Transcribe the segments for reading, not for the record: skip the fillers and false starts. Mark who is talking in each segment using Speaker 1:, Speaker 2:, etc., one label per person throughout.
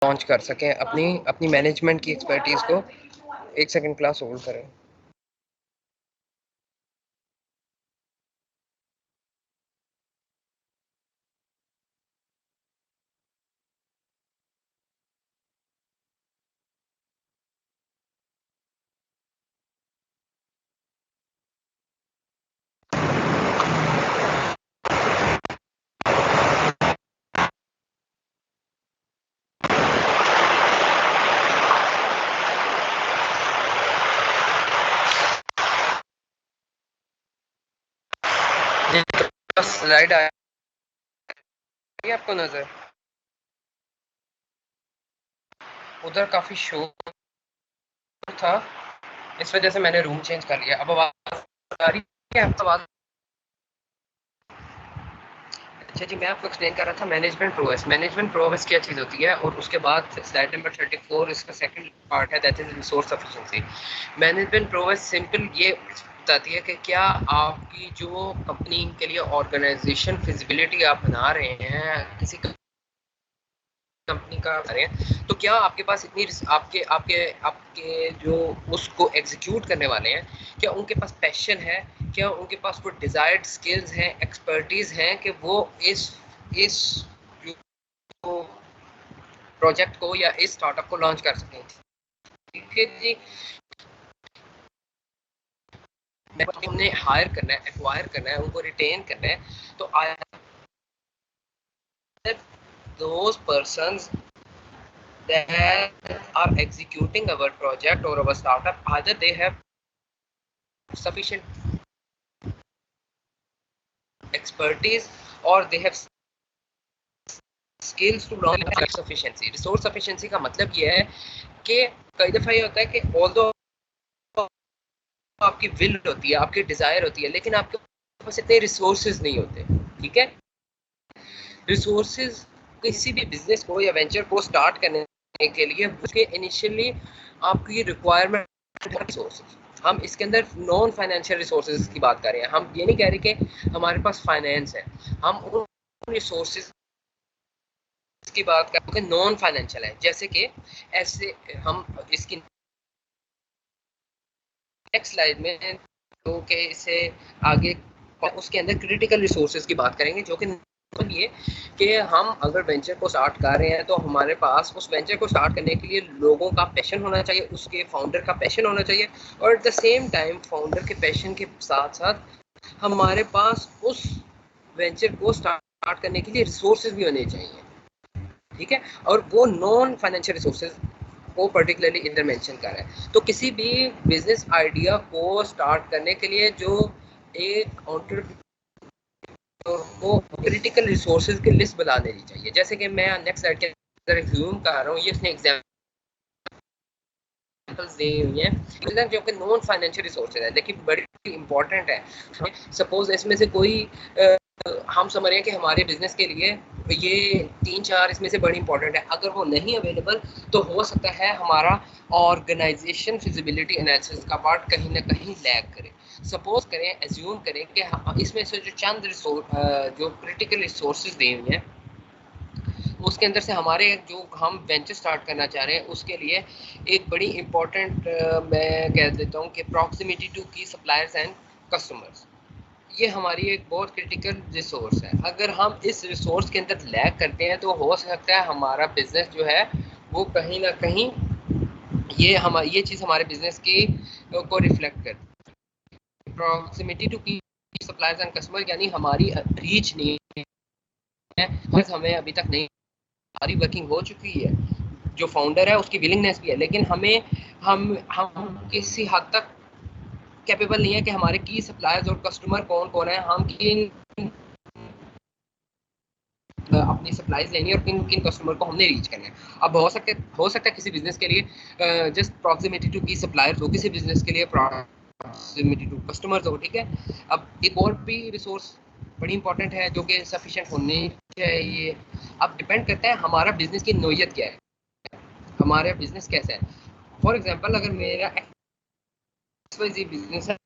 Speaker 1: Launch कर सकें, अपनी अपनी मैनेजमेंट की एक्सपर्टीज़ को। एक सेकंड क्लास होल्ड करें। स्लाइड आया आपको नजर? उधर काफी शोर था, इस वजह से मैंने रूम चेंज कर लिया। अब आवाज आ रही है आपको? आवाज? अच्छा जी, मैं आपको एक्सप्लेन कर रहा था मैनेजमेंट प्रोवेस। मैनेजमेंट प्रोवेस क्या चीज़ होती है, और उसके बाद स्लाइड नंबर 34 इसका सेकंड पार्ट है, that is resource efficiency. Management prowess simple ये बताती है कि क्या आपकी जो कंपनी के लिए ऑर्गेनाइजेशन फिजिबिलिटी आप बना रहे हैं, किसी कंपनी का करें, तो क्या आपके पास इतनी आपके आपके आपके जो उसको एग्जीक्यूट करने वाले हैं, क्या उनके पास पैशन है, क्या उनके पास कोई डिजायर्ड स्किल्स हैं, एक्सपर्टीज हैं कि वो इस जो प्रोजेक्ट को या इस स्टार्टअप को लॉन्च कर सकें। ठीक है जी, हमने हायर करना है, एक्वायर करना है, उनको रिटेन करना है, तो those persons that are executing our project or our startup, either they have sufficient expertise or they have skills to launch sufficiency। Resource sufficiency का मतलब ये है कि कई दफा ये होता है कि ऑल्दो आपकी विल होती है, आपकी डिजायर होती है, लेकिन आपके पास इतने रिसोर्सेज नहीं होते। ठीक है, रिसोर्सेज किसी भी बिजनेस को या वेंचर को स्टार्ट करने के लिए उसके इनिशियली आपकी रिक्वायरमेंट रिसोर्सेज। हम इसके अंदर नॉन फाइनेंशियल रिसोर्सेज की बात कर रहे हैं। हम ये नहीं कह रहे कि हमारे पास फाइनेंस है, हम उन रिसोर्सेज की बात कर रहे हैं नॉन फाइनेंशियल है। जैसे कि ऐसे हम इसकी नेक्स्ट स्लाइड में तो के इसे आगे उसके अंदर क्रिटिकल रिसोर्सेज की बात करेंगे, जो कि ये कि हम अगर वेंचर को स्टार्ट कर रहे हैं तो हमारे पास उस वेंचर को स्टार्ट करने के लिए लोगों का पैशन होना चाहिए, उसके फाउंडर का पैशन होना चाहिए, और at the same time founder के पैशन के साथ साथ हमारे पास उस वेंचर को स्टार्ट करने के लिए रिसोर्सेज भी होने चाहिए। ठीक है, और वो नॉन फाइनेंशियल रिसोर्सेज को पर्टिकुलरली इधर मेंशन कर रहा है। तो किसी भी बिजनेस आइडिया को स्टार्ट करने के लिए जो एक को क्रिटिकल रिसोर्सेज की लिस्ट बना देनी चाहिए। जैसे कि मैं नेक्स्ट स्लाइड के अंदर रिज्यूम कर रहा हूँ, ये उसने एग्जांपल्स दी हुई हैं जो कि नॉन फाइनेंशियल रिसोर्सेज है, लेकिन बड़ी इंपॉर्टेंट है। सपोज इसमें से कोई हम समझ रहे हैं कि हमारे बिजनेस के लिए ये 3-4 इसमें से बड़ी इंपॉर्टेंट है, अगर वो नहीं अवेलेबल तो हो सकता है हमारा ऑर्गेनाइजेशन फिजिबिलिटी एनालिसिस का पार्ट कहीं ना कहीं लैग करे। सपोज करें, एज्यूम करें कि इसमें से जो चंद जो क्रिटिकल रिसोर्सेज दिए हुए हैं उसके अंदर से हमारे जो हम वेंचर स्टार्ट करना चाह रहे हैं उसके लिए एक बड़ी इंपॉर्टेंट मैं कह देता हूँ कि प्रॉक्सिमिटी टू की सप्लायर्स एंड कस्टमर्स, ये हमारी एक बहुत क्रिटिकल रिसोर्स है। अगर हम इस रिसोर्स के अंदर लैग करते हैं तो हो सकता है हमारा बिजनेस जो है वो कहीं ना कहीं ये चीज़ हमारे बिजनेस की को रिफ्लेक्ट कर प्रॉक्सिमिटी टू की सप्लायर्स एंड कस्टमर, यानी हमारी रीच नहीं है, बस हमें अभी तक नहीं, हमारी वर्किंग हो चुकी है, जो फाउंडर है उसकी विलिंगनेस भी है, लेकिन हमें हम किसी हद तक कैपेबल नहीं है कि हमारे की सप्लायर्स और कस्टमर कौन कौन है, हम किन अपनी सप्लाईज लेनी है और किन किन कस्टमर को हमने रीच करना है। अब हो सकता है किसी बिजनेस के लिए जस्ट प्रॉक्सिमिटी टू की सप्लायर्स हो, किसी बिजनेस के लिए प्रॉक्सिमिटी टू कस्टमर्स हो। ठीक है, अब एक और भी रिसोर्स बड़ी इंपॉर्टेंट है जो कि सफिशिएंट होनी चाहिए। अब डिपेंड करता है हमारा बिजनेस की नोयत क्या है, हमारा बिजनेस कैसा है। फॉर एग्जांपल, अगर मेरा एक्सवाईजी बिजनेस है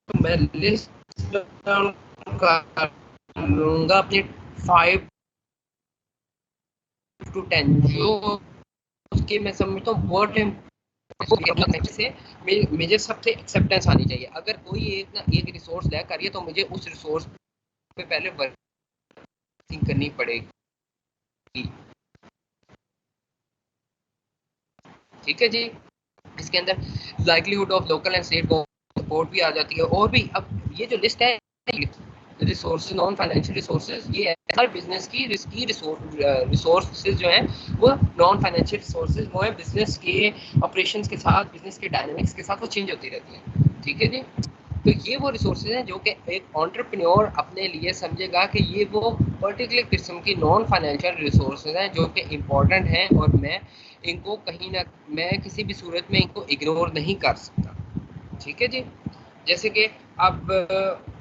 Speaker 1: तो मैं लिस्ट डाउन कर लूंगा अपने 5 to 10 जो उसके मैं समझता हूँ बहुत से मुझे सबसे एक्सेप्टेंस आनी चाहिए। अगर कोई एक रिसोर्स ले कर रही है तो मुझे उस रिसोर्स पे पहले वर्किंग करनी पड़ेगी। ठीक है जी। इसके अंदर livelihood of local and state support भी आ जाती है। और भी अब ये जो लिस्ट है रिसोर्सेज, नॉन फाइनेंशियल रिसोर्सेज, ये हर बिजनेस की रिसोर्सेज जो हैं वो नॉन फाइनेंशियल रिसोर्सेज वो है बिजनेस के ऑपरेशंस के साथ, बिजनेस के डायनामिक्स के साथ वो चेंज होती रहती हैं। ठीक है जी। तो ये वो रिसोर्सेज हैं जो कि एक एंटरप्रेन्योर अपने लिए समझेगा कि ये वो पर्टिकुलर किस्म की नॉन फाइनेंशियल रिसोर्सेज हैं जो कि इम्पोर्टेंट हैं और मैं इनको कहीं ना मैं किसी भी सूरत में इनको इग्नोर नहीं कर सकता। ठीक है जी। जैसे कि अब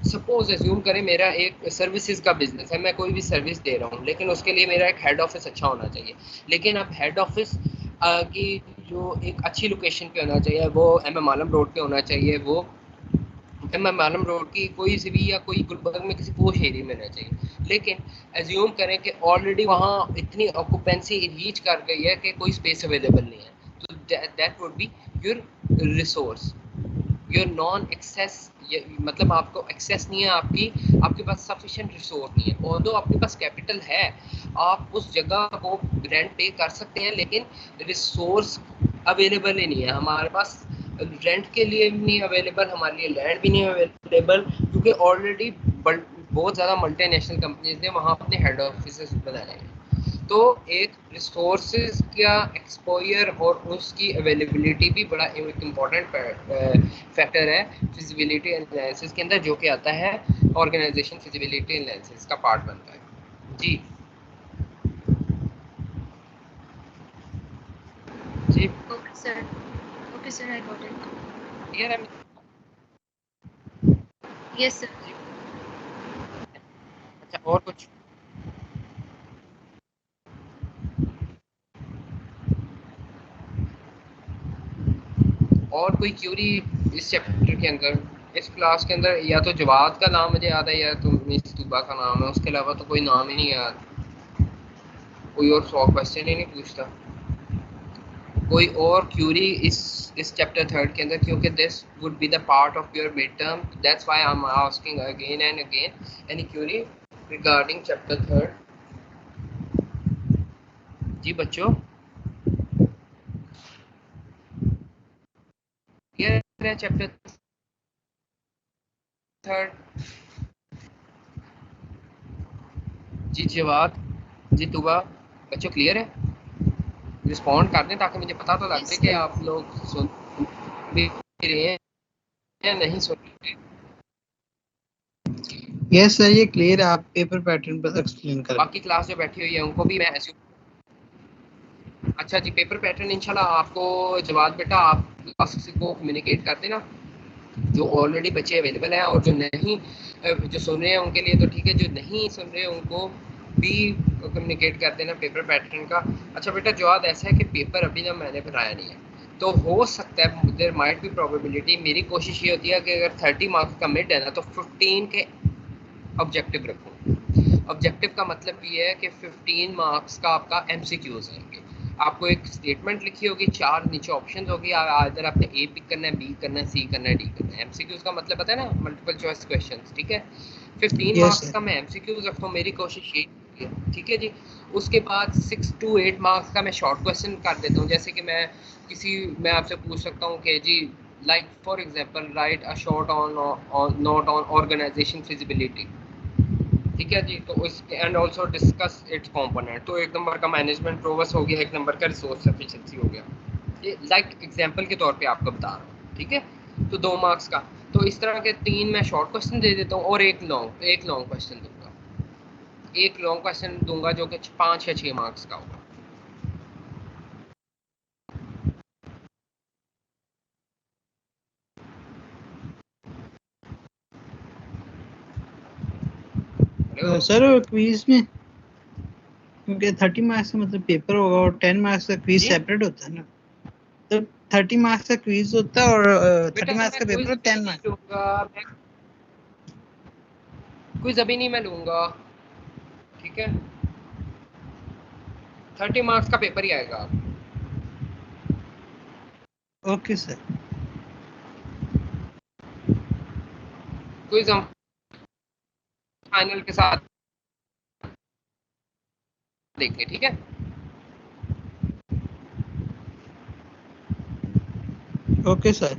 Speaker 1: सपोज एज्यूम करें मेरा एक सर्विसेज का बिजनेस है, मैं कोई भी सर्विस दे रहा हूँ, लेकिन उसके लिए मेरा एक हेड ऑफिस अच्छा होना चाहिए। लेकिन अब हेड ऑफिस की जो एक अच्छी लोकेशन पे होना चाहिए वो MM आलम रोड पे होना चाहिए, वो MM आलम रोड की कोई सी भी या कोई गुलबर्ग में किसी पोश एरिया में रहना चाहिए। लेकिन एज्यूम करें कि ऑलरेडी वहाँ इतनी ऑक्यूपेंसी रीच कर गई है कि कोई स्पेस अवेलेबल नहीं है, तो that would be your resource, your non access, मतलब आपको एक्सेस नहीं है, आपके पास सफिशिएंट रिसोर्स नहीं है। और दो आपके पास कैपिटल है, आप उस जगह को रेंट पे कर सकते हैं, लेकिन रिसोर्स अवेलेबल ही नहीं है। हमारे पास रेंट के लिए भी नहीं अवेलेबल, हमारे लिए लैंड भी नहीं अवेलेबल, क्योंकि ऑलरेडी बहुत ज़्यादा मल्टीनेशनल कंपनीज ने वहाँ अपने हेड ऑफिस बनाए हैं। तो एक रिसोर्सेज का एक्सपोजर और उसकी अवेलेबिलिटी भी बड़ा एक इम्पॉर्टेंट फैक्टर है फिजिबिलिटी एनालिसिस के अंदर, जो कि आता है ऑर्गेनाइजेशन फिजिबिलिटी एनालिसिस का पार्ट बनता है जी। जी
Speaker 2: okay sir I got it.
Speaker 1: Clear है?
Speaker 2: Yes sir.
Speaker 1: अच्छा और कुछ? और कोई क्यूरी इस चैप्टर के अंदर, इस क्लास के अंदर? या तो जवाद का नाम मुझे याद है या तो मिस तुबा का नाम है, उसके अलावा तो कोई नाम ही नहीं याद, कोई और 100 क्वेश्चन ही नहीं पूछता। कोई और क्यूरी इस चैप्टर थर्ड के अंदर? क्योंकि this would be the part of your mid term, that's why I am asking again and again any query regarding chapter third. जी बच्चों क्लियर है चैप्टर थर्ड? जी जवाद, जी तुबा, बच्चों क्लियर है? रिस्पॉन्ड कर दें ताकि मुझे पता तो लग जाए कि आप लोग सुन भी रहे हैं या नहीं सुन रहे।
Speaker 3: यस सर ये क्लियर है, आप पेपर पैटर्न पर एक्सप्लेन करें।
Speaker 1: बाकी क्लास जो बैठी हुई है उनको भी मैं ऐसे। अच्छा जी, पेपर पैटर्न इंशाल्लाह आपको जवाब बेटा आप क्लास को कम्युनिकेट कर देना, जो ऑलरेडी बच्चे अवेलेबल हैं, और जो नहीं जो सुन रहे हैं उनके लिए तो ठीक है, जो नहीं सुन रहे हैं उनको भी कम्युनिकेट कर देना पेपर पैटर्न का। अच्छा बेटा जवाब ऐसा है कि पेपर अभी ना मैंने बनाया नहीं है, तो हो सकता है देयर माइट बी प्रोबेबिलिटी, मेरी कोशिश ये होती है कि अगर 30 मार्क्स का मिड है ना तो 15 के ऑब्जेक्टिव रखूँ। ऑब्जेक्टिव का मतलब ये है कि 15 मार्क्स का आपका MCQs रहेंगे। आपको एक स्टेटमेंट लिखी होगी, 4 नीचे ऑप्शन होगी, इधर आपने A पिक करना है, B करना है, C करना है, D करना है। MCQs का मतलब पता है ना, मल्टीपल चॉइस क्वेश्चंस। ठीक है, 15 मार्क्स का मैं MCQs रखता हूँ, मेरी कोशिश ये है। ठीक है जी। उसके बाद 6 to 8 मार्क्स का मैं शॉर्ट क्वेश्चन कर देता हूँ, जैसे कि मैं आपसे पूछ सकता हूँ कि जी like for example write a short on note on organisation feasibility. ठीक है जी। तो उस and also discuss its component, तो 1 नंबर का मैनेजमेंट प्रोग्रेस हो गया, 1 नंबर का रिसोर्स एफिशिएंसी हो गया। ये लाइक एग्जांपल के तौर पे आपको बता रहा हूँ। ठीक है, तो 2 मार्क्स का, तो इस तरह के 3 मैं शॉर्ट क्वेश्चन दे देता हूँ और एक लॉन्ग क्वेश्चन दूंगा, एक लॉन्ग क्वेश्चन दूंगा जो कि 5 या 6 मार्क्स का होगा।
Speaker 3: सर क्विज में क्योंकि 30 मार्क्स का मतलब पेपर होगा और 10 मार्क्स का क्विज सेपरेट होता है ना, तो 30 मार्क्स का क्विज होता है और 30 मार्क्स का पेपर और 10 मार्क्स।
Speaker 1: क्विज अभी नहीं मैं लूंगा। ठीक है, 30 मार्क्स का पेपर ही आएगा।
Speaker 3: Okay sir.
Speaker 1: क्विज हम फाइनल के साथ देखेंगे, ठीक है।
Speaker 3: Okay sir.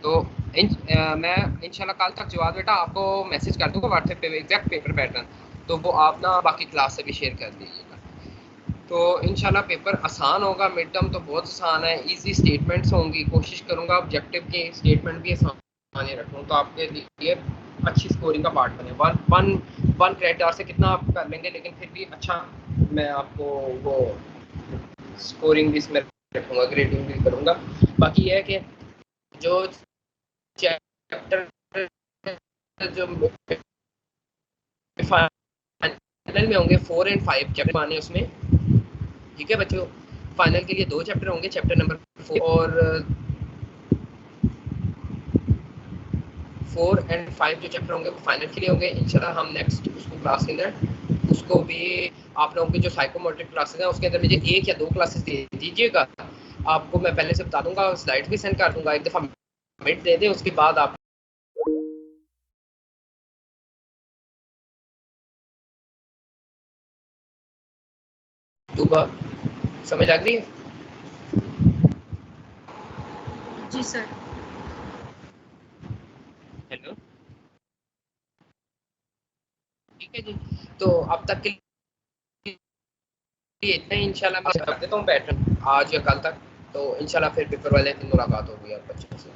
Speaker 1: तो मैं इंशाल्लाह कल तक जवाब बेटा आपको मैसेज कर दूंगा व्हाट्सएप पे एग्जैक्ट पेपर पैटर्न, तो वो आप ना बाकी क्लास से भी शेयर कर दीजिएगा। तो इंशाल्लाह पेपर आसान होगा, मिड टर्म तो बहुत आसान है, इजी स्टेटमेंट्स होंगी, कोशिश करूंगा ऑब्जेक्टिव के स्टेटमेंट भी आसान ही रखूँ तो आपके लिए अच्छी स्कोरिंग का पार्ट बने। वन क्रेडिट आवर से कितना आप कर लेंगे, लेकिन फिर भी अच्छा मैं आपको वो स्कोरिंग भी इसमें रखूँगा, ग्रेडिंग भी करूँगा। बाकी यह है कि जो चैप्टर जो फाइनल में होंगे 4 और 5 चैप्टर आने उसमें, ठीक है बच्चों। फाइनल के लिए 2 चैप्टर होंगे, चैप्टर नंबर 4 और 5 जो चैप्टर होंगे वो फाइनल के लिए होंगे। इंशाल्लाह हम नेक्स्ट उसको क्लास के अंदर उसको भी आप लोगों की जो साइकोमोटिव क्लासेस हैं उसके अंदर मुझे 1 या 2 क्लासेस दे दीजिएगा। आपको मैं पहले से बता दूंगा, स्लाइड्स भी सेंड कर दूंगा, एक दफ़ा मिनट दे दें, उसके बाद आप समझ आ गई?
Speaker 2: जी सर।
Speaker 1: हेलो, ठीक है जी। तो अब तक के लिए इतना ही, इंशाल्लाह मैं कर देता हूँ पैटर्न आज या कल तक, तो इंशाल्लाह फिर पेपर वाले दिन मुलाकात होगी आप बच्चों से।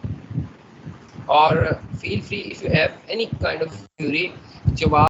Speaker 1: और feel free if you have any kind of query, जवाब